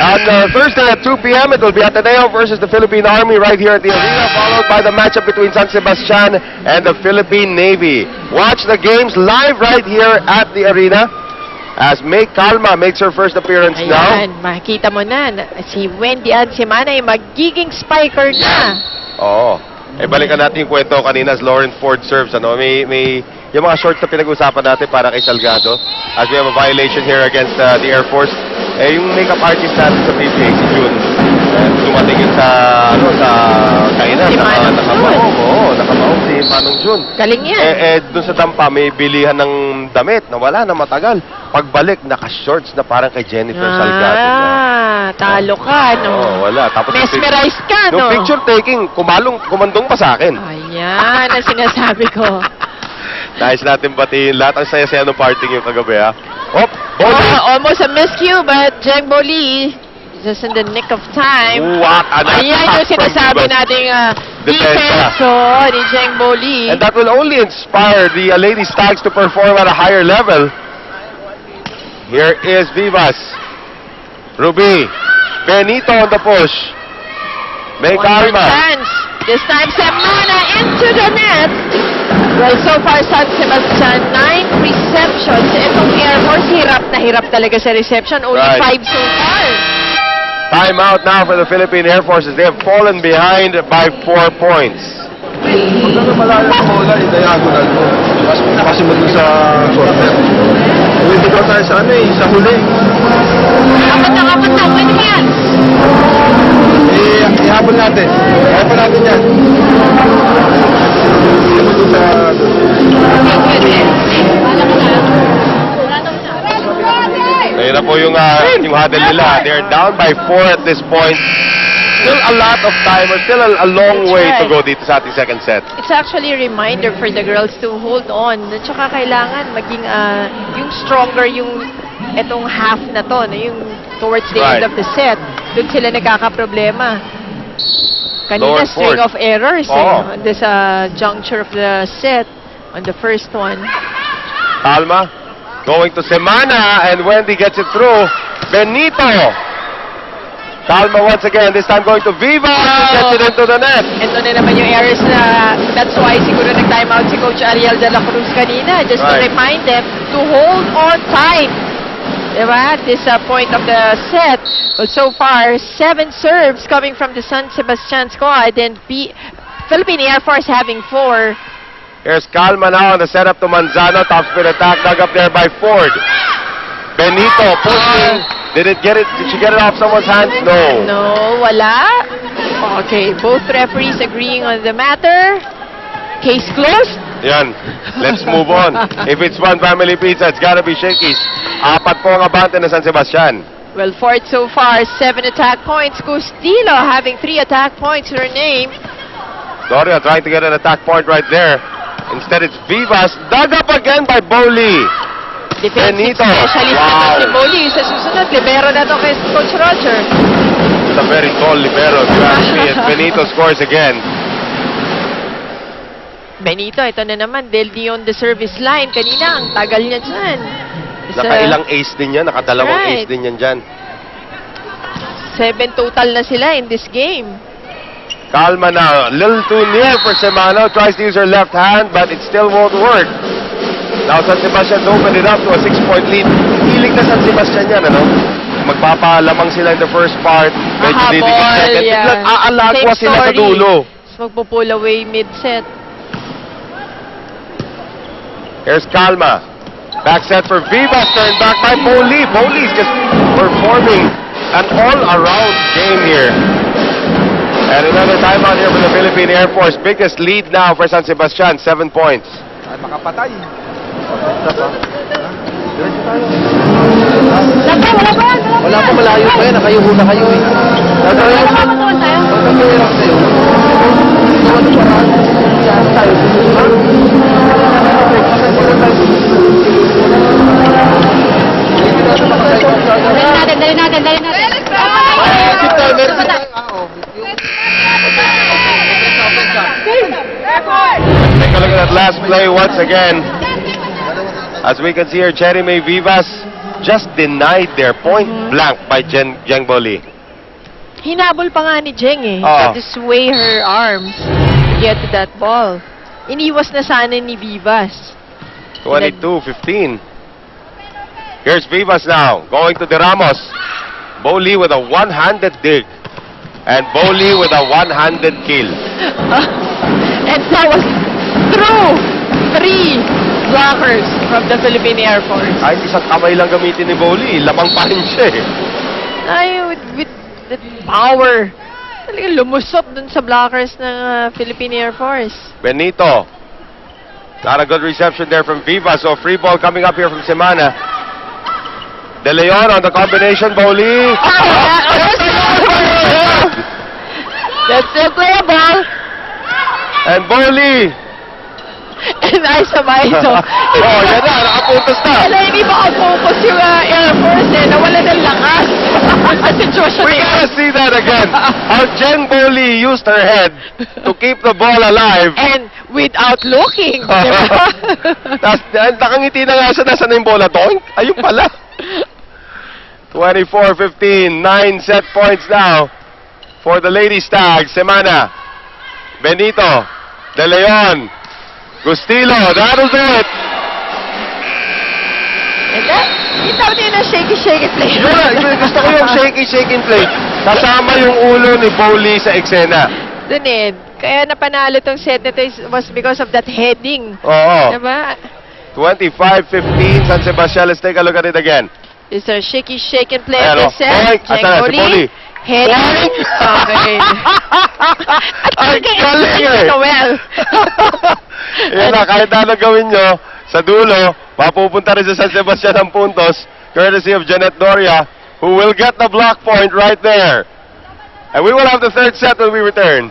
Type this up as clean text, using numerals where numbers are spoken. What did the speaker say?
On Thursday at 2 p.m., it will be Ateneo versus the Philippine Army right here at the arena, followed by the matchup between San Sebastian and the Philippine Navy. Watch the games live right here at the arena as May Calma makes her first appearance now. Ayan, makikita mo na, si Wendy Ann Simana ay magiging spiker na. Oo. Balikan natin yung kwento kanina as Lauren Ford serves. Ano? May yung mga shorts na pinag-usapan natin para kay Salgado as we have a violation here against the Air Force. Yung makeup artist natin sa PBA, si June, dumating yun sa kainan. Si Manong June. Nakamaong si Manong June. Galing yan. Doon sa dampa, may bilihan ng damit na wala na matagal. Pagbalik, naka-shorts na parang kay Jennifer Salgado. Talo ka, no? Wala. Tapos mesmerized ka, yung no? picture taking, kumandong pa sa akin. Ayan, ang sinasabi ko. Nais natin batiin lahat. Ang saya-saya ng parting yung kagabi, ha? Almost a miscue, but Jeng Boli, just in the nick of time. What an Ayan yung sinasabi nating defense ni Jeng Boli. And that will only inspire the Lady Stags to perform at a higher level. Here is Vivas. Ruby. Benito on the push. May One more Calma. chance. This time, Semana into the net. Well, so far, San Sebastian, 9 receptions. Itong Air Force, hirap talaga sa reception. Only 5 so far. Time out now for the Philippine Air Forces. They have fallen behind by 4 points. Pagkano malayo sa bola, diagonal mo. Kasi mo dun sa shorter. Pwede daw tayo sa sa huli. Apat na. Pwede ba yan? Ihabol natin. Ihabol natin yan. Ayun na po yung huddle nila. They're down by 4 at this point. Still a lot of time, or still a long way to go dito sa ating second set. It's actually a reminder for the girls to hold on. At saka kailangan maging yung stronger yung etong half na to, yung towards the end of the set. Doon sila nagkakaproblema. Kanina, string of errors on this juncture of the set on the first one. Calma going to Semana, and Wendy gets it through. Benito. Calma once again, this time going to Viva, gets it into the net. Ito na naman yung errors na, that's why siguro nag-time out si Coach Ariel de la Cruz kanina, just to remind them to hold on tight. Diba? At this point of the set. Well, so far, 7 serves coming from the San Sebastian squad, and Philippine Air Force having 4. Here's Calma now on the setup to Manzano. Top spin attack dug up there by Ford. Benito pushing. Did she get it off someone's hands? No. No, wala. Okay, both referees agreeing on the matter. Case closed. Yan. Let's move on. If it's one family pizza, it's gotta be Shakey's. 4 po ang abante na San Sebastian. Well, Ford so far, 7 attack points. Custilo having 3 attack points to her name. Doria trying to get an attack point right there. Instead, it's Vivas. Dug up again by Boli. Defensive Benito. specialist naman si Boli. Sa susunod, libero na to kay Coach Roger. It's a very tall libero, if you ask me. And Benito scores again. Benito, ito na naman. Del Dion the service line. Kanina, ang tagal niya dyan. Nakailang ace din yan. Nakadalawang ace din yan dyan. 7 total na sila in this game. Calma now. A little too near for Semano. Tries to use her left hand, but it still won't work. Now San Sebastian's opened it up to a 6-point lead. Hilig na San Sebastian yan, ano? Magpapalamang sila in the first part. Medyo didikit second. Biglang aalagwa sila sa dulo. Magpo-pull away mid-set. Here's Calma. Back set for Vivas. Turned back by Boli. Boli's just performing an all-around game here. And another timeout here for the Philippine Air Force. Biggest lead now for San Sebastian, 7 points. Ay, makapatay. Wala pa, malayo pa yan. Nakayuho na kayo eh. Dali natin. Take a look at that last play once again. As we can see here, Cherry May Vivas just denied their point blank by Jeng Boli. Hinabol pa nga ni Jeng eh. Oo. Had to sway her arms to get to that ball. Iniwas na sana ni Vivas. 22-15. Here's Vivas now, going to De Ramos. Boli with a one-handed dig. And Boli with a one-handed kill. And that was through 3 blockers from the Philippine Air Force. Kahit isang kamay lang gamitin ni Boli, lamang pa rin siya eh. Ay, with the power. Talagang lumusot dun sa blockers ng Philippine Air Force. Benito. Not a good reception there from Vivas. So free ball coming up here from Semana. De Leon on the combination, Boli. That's still playable. And Boli. And ay sabay ito. Oh, yan na, nakapuntos na. Wala, hindi makafocus yung Air Force eh. Nawala ng lakas. Sa sitwasyon We gotta see that again. How Jen Boli used her head to keep the ball alive. And without looking. Diba? Tapos, nakangiti na nga siya, nasa na yung bola? Doink? Ayun pala. 24-15, 9 set points now for the Lady Stags. Semana, Benito, De Leon, Gustilo, that'll do it. And that, itaw din ang shaky play. Gusto ko yung shaky play. Kasama yung ulo ni Boli sa eksena. Dun eh. Kaya napanalo tong set na to was because of that heading. Oo. Diba? 25-15, San Sebastian. Let's take a look at it again. It's a shaky play Ayan, of oh. the set. Boink! Asa na, si Boli. Heading. Okay. Ang galing eh. Well. Yan na, kahit ano gawin nyo, sa dulo, mapupunta rin sa San Sebastian ang puntos, courtesy of Janet Doria, who will get the block point right there. And we will have the third set when we return.